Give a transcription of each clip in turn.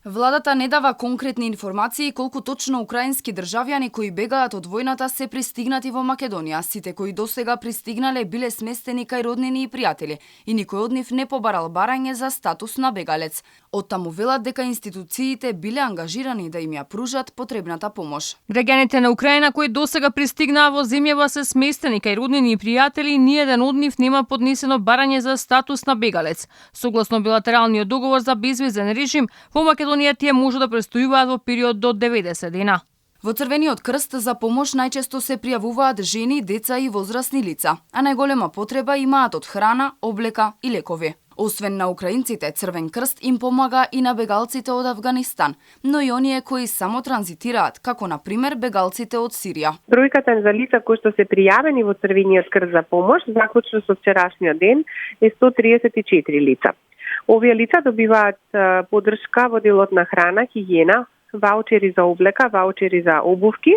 Владата не дава конкретни информации колку точно украински државјани кои бегаат од војната се пристигнати во Македонија. Сите кои досега пристигнале биле сместени кај роднини и пријатели и никој од нив не побарал барање за статус на бегалец. Оттаму велат дека институциите биле ангажирани да им ја пружат потребната помош. Граѓаните на Украина кои досега пристигнаа во земјава се сместени кај роднини и пријатели, ниеден од нив нема поднесено барање за статус на бегалец. Согласно билатералниот договор за безвизен режим, во Македонија тие може да престојуваат во период до 90 дена. Во Црвениот крст за помош најчесто се пријавуваат жени, деца и возрастни лица, а најголема потреба имаат од храна, облека и лекови. Освен на украинците, Црвен крст им помага и на бегалците од Авганистан, но и оние кои само транзитираат, како на пример бегалците од Сирија. Бројката за лица кои што се пријавени во Црвениот крст за помош, заклучно со вчерашниот ден, е 134 лица. Овие лица добиваат поддршка во делот на храна, хигиена, ваучери за облека, ваучери за обувки,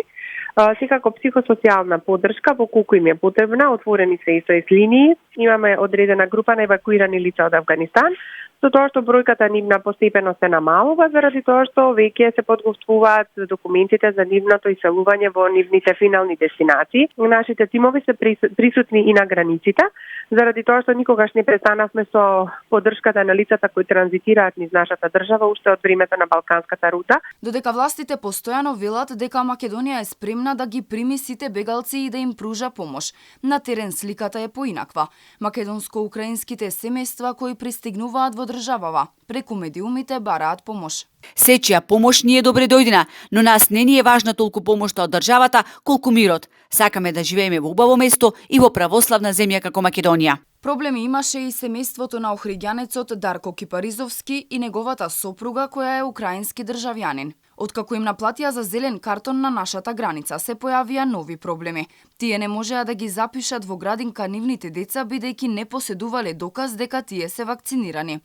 секако психосоцијална поддршка во колку им е потребна, отворени се и СОС линии. Имаме одредена група на евакуирани лица од Авганистан, со тоа што бројката нивна постепено се намалува, заради тоа што веќе се подготвуваат документите за нивното иселување во нивните финални дестинации. Нашите тимови се присутни и на границите, заради тоа што никогаш не престанавме со поддршката на лицата кои транзитираат низ нашата држава уште од времето на Балканската рута. Додека властите постојано велат дека Македонија е спремна да ги прими сите бегалци и да им пружа помош, на терен сликата е поинаква. Македонско-украинските семејства кои пристигнуваат во државава преку медиумите бараат помош. Сечија помош ни е добре дојдена, но нас не ни е важна толку помошта од државата, колку мирот. Сакаме да живееме во убаво место и во православна земја како Македонија. Проблеми имаше и семејството на охриѓанецот Дарко Кипаризовски и неговата сопруга која е украински државјанин. Откако им наплатија за зелен картон на нашата граница, се појавија нови проблеми. Тие не можеа да ги запишат во градинка нивните деца бидејќи не поседувале доказ дека тие се вакцинирани.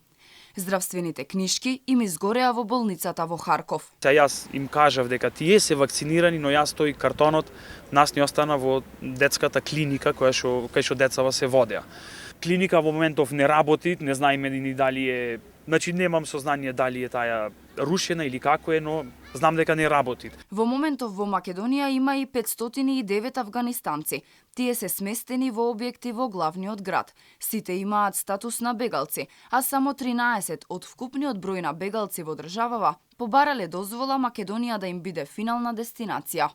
Здравствените книшки им изгореа во болницата во Харков. Јас им кажав дека тие се вакцинирани, но јас тој картонот нас ни остана во детската клиника кај што децава се водеа. Клиника во моментов не работи, не знаеме ни дали е, значи немам сознание дали е таа рушена или како е, но знам дека не работи. Во моментов во Македонија има и 509 афганистанци. Тие се сместени во објекти во главниот град. Сите имаат статус на бегалци, а само 13 од вкупниот број на бегалци во државава побарале дозвола Македонија да им биде финална дестинација.